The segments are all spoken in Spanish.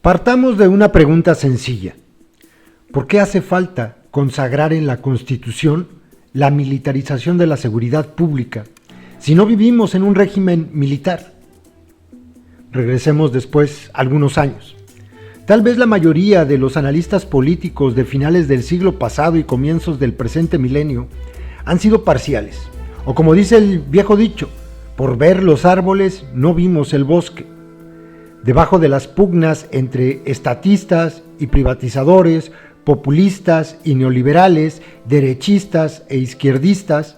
Partamos de una pregunta sencilla. ¿Por qué hace falta consagrar en la Constitución la militarización de la seguridad pública si no vivimos en un régimen militar? Regresemos después algunos años. Tal vez la mayoría de los analistas políticos de finales del siglo pasado y comienzos del presente milenio han sido parciales, o como dice el viejo dicho, por ver los árboles no vimos el bosque. Debajo de las pugnas entre estatistas y privatizadores, populistas y neoliberales, derechistas e izquierdistas,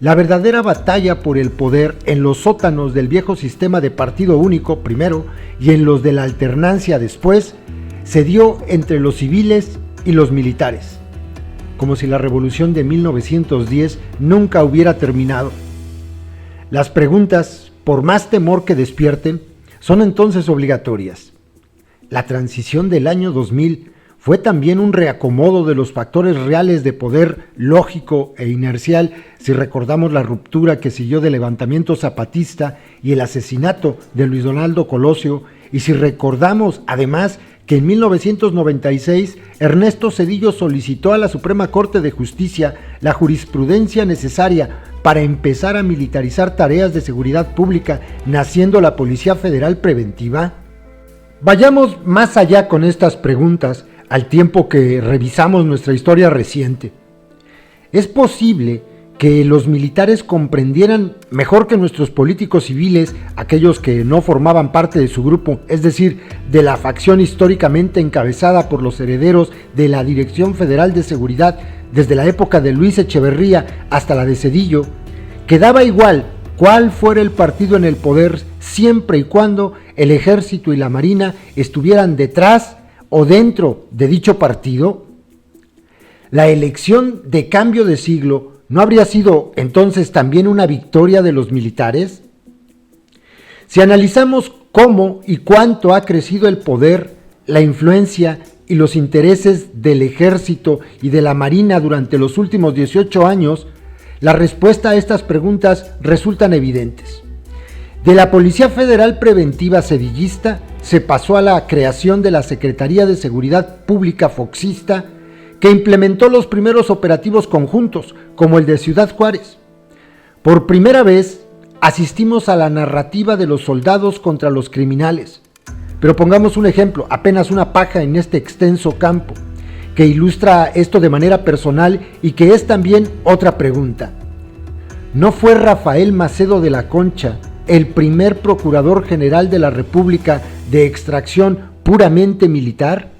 la verdadera batalla por el poder en los sótanos del viejo sistema de partido único primero y en los de la alternancia después, se dio entre los civiles y los militares, como si la revolución de 1910 nunca hubiera terminado. Las preguntas, por más temor que despierten, son entonces obligatorias. La transición del año 2000 fue también un reacomodo de los factores reales de poder lógico e inercial si recordamos la ruptura que siguió del levantamiento zapatista y el asesinato de Luis Donaldo Colosio, y si recordamos además que en 1996 Ernesto Zedillo solicitó a la Suprema Corte de Justicia la jurisprudencia necesaria para empezar a militarizar tareas de seguridad pública, naciendo la Policía Federal Preventiva. Vayamos más allá con estas preguntas al tiempo que revisamos nuestra historia reciente. ¿Es posible que los militares comprendieran mejor que nuestros políticos civiles, aquellos que no formaban parte de su grupo, es decir, de la facción históricamente encabezada por los herederos de la Dirección Federal de Seguridad desde la época de Luis Echeverría hasta la de Zedillo, que daba igual cuál fuera el partido en el poder siempre y cuando el Ejército y la Marina estuvieran detrás o dentro de dicho partido? ¿La elección de cambio de siglo no habría sido entonces también una victoria de los militares? Si analizamos cómo y cuánto ha crecido el poder, la influencia y los intereses del Ejército y de la Marina durante los últimos 18 años, la respuesta a estas preguntas resultan evidentes. De la Policía Federal Preventiva Zedillista se pasó a la creación de la Secretaría de Seguridad Pública Foxista, que implementó los primeros operativos conjuntos, como el de Ciudad Juárez. Por primera vez asistimos a la narrativa de los soldados contra los criminales. Pero pongamos un ejemplo, apenas una paja en este extenso campo, que ilustra esto de manera personal y que es también otra pregunta. ¿No fue Rafael Macedo de la Concha el primer procurador general de la República de extracción puramente militar?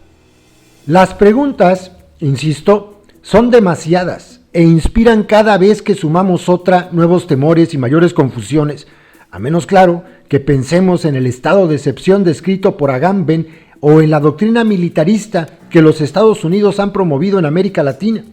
Las preguntas, insisto, son demasiadas e inspiran cada vez que sumamos otra nuevos temores y mayores confusiones, a menos claro que pensemos en el estado de excepción descrito por Agamben o en la doctrina militarista que los Estados Unidos han promovido en América Latina.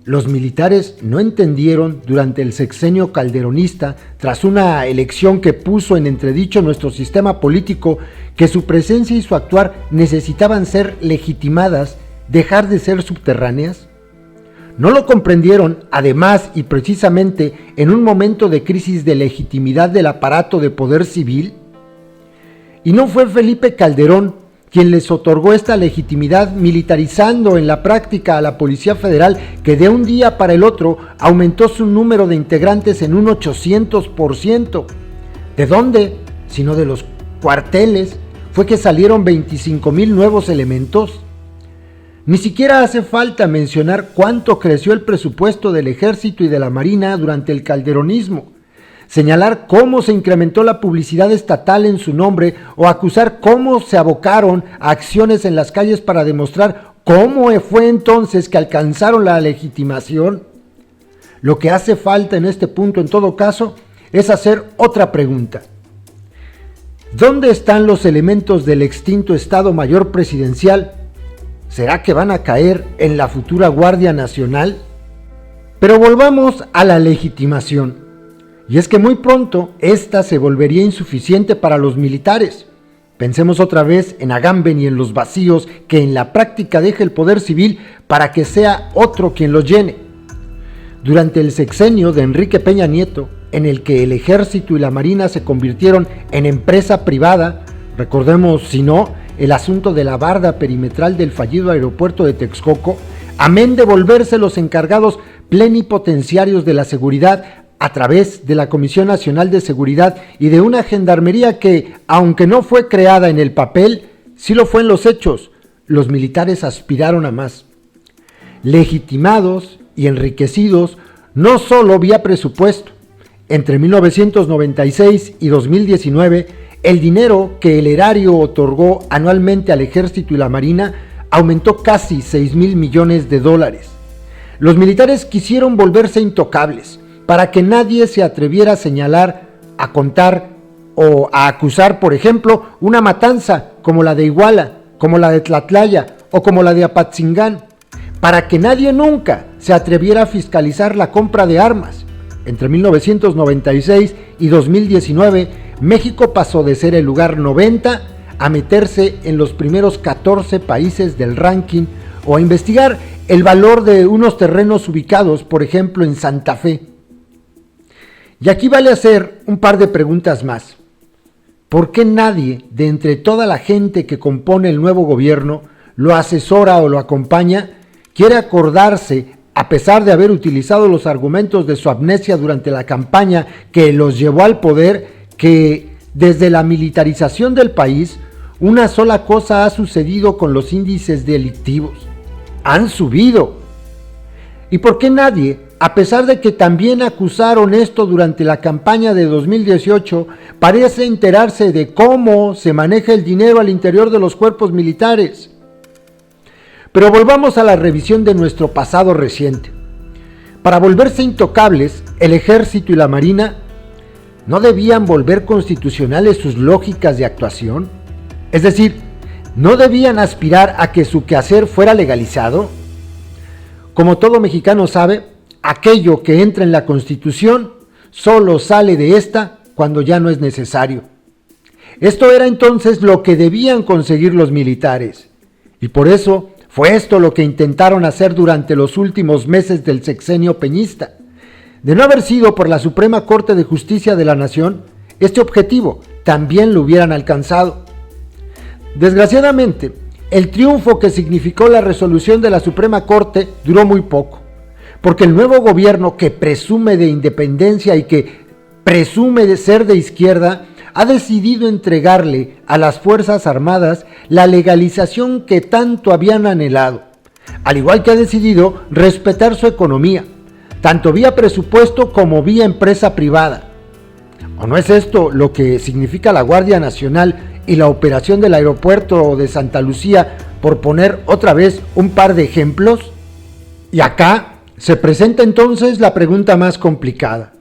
Los militares no entendieron durante el sexenio calderonista, tras una elección que puso en entredicho nuestro sistema político, que su presencia y su actuar necesitaban ser legitimadas, dejar de ser subterráneas. No lo comprendieron, además y precisamente en un momento de crisis de legitimidad del aparato de poder civil. Y no fue Felipe Calderón quien les otorgó esta legitimidad militarizando en la práctica a la Policía Federal, que de un día para el otro aumentó su número de integrantes en un 800%. ¿De dónde? Sino de los cuarteles. Fue que salieron 25,000 nuevos elementos. Ni siquiera hace falta mencionar cuánto creció el presupuesto del Ejército y de la Marina durante el calderonismo, señalar cómo se incrementó la publicidad estatal en su nombre o acusar cómo se abocaron a acciones en las calles para demostrar cómo fue entonces que alcanzaron la legitimación. Lo que hace falta en este punto, en todo caso, es hacer otra pregunta. ¿Dónde están los elementos del extinto Estado Mayor Presidencial? ¿Será que van a caer en la futura Guardia Nacional? Pero volvamos a la legitimación. Y es que muy pronto esta se volvería insuficiente para los militares. Pensemos otra vez en Agamben y en los vacíos que en la práctica deja el poder civil para que sea otro quien los llene. Durante el sexenio de Enrique Peña Nieto, en el que el Ejército y la Marina se convirtieron en empresa privada, recordemos si no, el asunto de la barda perimetral del fallido aeropuerto de Texcoco, amén de volverse los encargados plenipotenciarios de la seguridad a través de la Comisión Nacional de Seguridad y de una gendarmería que, aunque no fue creada en el papel, sí lo fue en los hechos. Los militares aspiraron a más. Legitimados y enriquecidos no solo vía presupuesto. Entre 1996 y 2019, el dinero que el erario otorgó anualmente al Ejército y la Marina aumentó casi 6,000 millones de dólares. Los militares quisieron volverse intocables para que nadie se atreviera a señalar, a contar o a acusar, por ejemplo, una matanza como la de Iguala, como la de Tlatlaya o como la de Apatzingán, para que nadie nunca se atreviera a fiscalizar la compra de armas. Entre 1996 y 2019, México pasó de ser el lugar 90 a meterse en los primeros 14 países del ranking o a investigar el valor de unos terrenos ubicados, por ejemplo, en Santa Fe. Y aquí vale hacer un par de preguntas más. ¿Por qué nadie de entre toda la gente que compone el nuevo gobierno lo asesora o lo acompaña quiere acordarse, a pesar de haber utilizado los argumentos de su amnesia durante la campaña que los llevó al poder, que desde la militarización del país, una sola cosa ha sucedido con los índices delictivos? Han subido. ¿Y por qué nadie, a pesar de que también acusaron esto durante la campaña de 2018, parece enterarse de cómo se maneja el dinero al interior de los cuerpos militares? Pero volvamos a la revisión de nuestro pasado reciente. Para volverse intocables, el Ejército y la Marina ¿no debían volver constitucionales sus lógicas de actuación? Es decir, ¿no debían aspirar a que su quehacer fuera legalizado? Como todo mexicano sabe, aquello que entra en la Constitución solo sale de esta cuando ya no es necesario. Esto era entonces lo que debían conseguir los militares, y por eso fue esto lo que intentaron hacer durante los últimos meses del sexenio peñista. De no haber sido por la Suprema Corte de Justicia de la Nación, este objetivo también lo hubieran alcanzado. Desgraciadamente, el triunfo que significó la resolución de la Suprema Corte duró muy poco, porque el nuevo gobierno, que presume de independencia y que presume de ser de izquierda, ha decidido entregarle a las Fuerzas Armadas la legalización que tanto habían anhelado, al igual que ha decidido respetar su economía, tanto vía presupuesto como vía empresa privada. ¿O no es esto lo que significa la Guardia Nacional y la operación del aeropuerto de Santa Lucía, por poner otra vez un par de ejemplos? Y acá se presenta entonces la pregunta más complicada.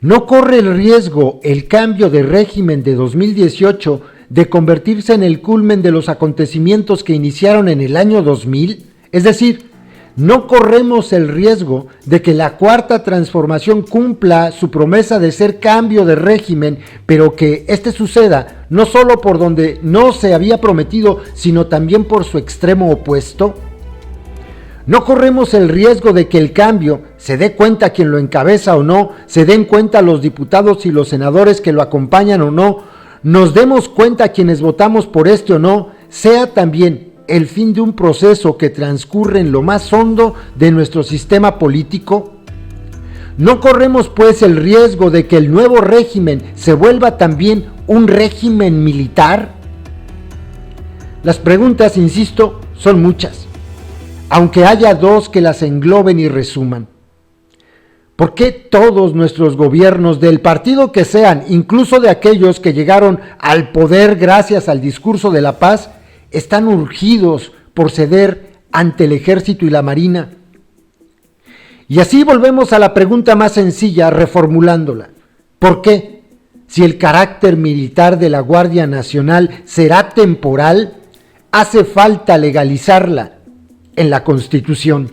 ¿No corre el riesgo el cambio de régimen de 2018 de convertirse en el culmen de los acontecimientos que iniciaron en el año 2000? Es decir, ¿no corremos el riesgo de que la Cuarta Transformación cumpla su promesa de ser cambio de régimen, pero que este suceda no solo por donde no se había prometido, sino también por su extremo opuesto? ¿No corremos el riesgo de que el cambio, se dé cuenta quien lo encabeza o no, se den cuenta los diputados y los senadores que lo acompañan o no, nos demos cuenta quienes votamos por este o no, sea también el fin de un proceso que transcurre en lo más hondo de nuestro sistema político? ¿No corremos pues el riesgo de que el nuevo régimen se vuelva también un régimen militar? Las preguntas, insisto, son muchas, aunque haya dos que las engloben y resuman. ¿Por qué todos nuestros gobiernos, del partido que sean, incluso de aquellos que llegaron al poder gracias al discurso de la paz, están urgidos por ceder ante el Ejército y la Marina? Y así volvemos a la pregunta más sencilla, reformulándola. ¿Por qué? Si el carácter militar de la Guardia Nacional será temporal, hace falta legalizarla en la Constitución.